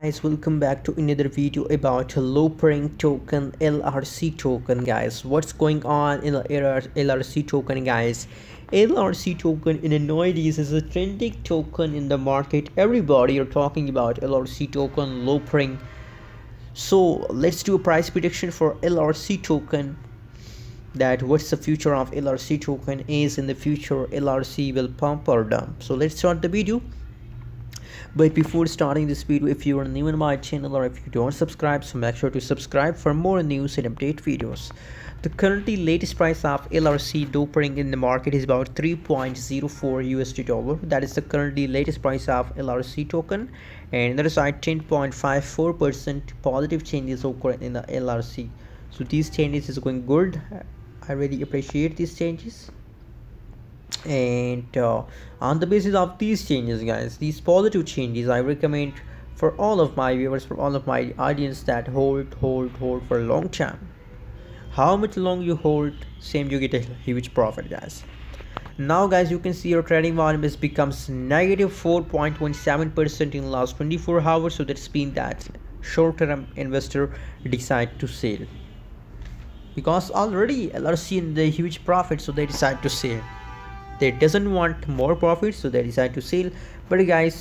Guys, welcome back to another video about LOOPRING token, LRC token. Guys, what's going on in the LRC token? Guys, LRC token in nowadays is a trending token in the market. Everybody are talking about LRC token, LOOPRING. So let's do a price prediction for LRC token. That what's the future of LRC token is in the future. LRC will pump or dump. So let's start the video. But before starting this video, if you are new in my channel or if you don't subscribe, so make sure to subscribe for more news and update videos. The currently latest price of LRC LOOPRING in the market is about 3.04 USD dollar. That is the currently latest price of LRC token, and that is at 10.54% positive changes occur in the LRC. So these changes is going good. I really appreciate these changes. And on the basis of these changes, guys, these positive changes, I recommend for all of my viewers, for all of my audience, that hold for a long time. How much long you hold, same you get a huge profit, guys. Now guys, you can see your trading volume has becomes negative 4.17% in the last 24 hours. So that's been that short-term investor decide to sell, because already LRC in the huge profit, so they decide to sell. They doesn't want more profit, so they decide to sell. But guys,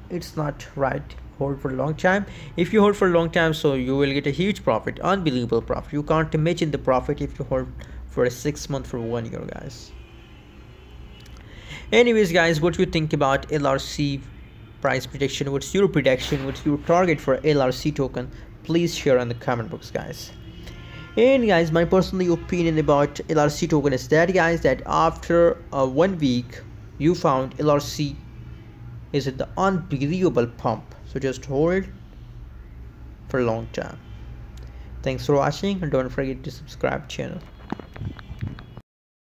it's not right. Hold for a long time. If you hold for a long time, so you will get a huge profit, unbelievable profit. You can't imagine the profit if you hold for a 6 month, for 1 year, guys. Anyways, guys, what do you think about LRC price prediction? What's your prediction? What's your target for LRC token? Please share in the comment box, guys. And guys, my personal opinion about LRC token is that, guys, that after 1 week you found LRC is at the unbelievable pump, so just hold for a long time. Thanks for watching, and don't forget to subscribe channel.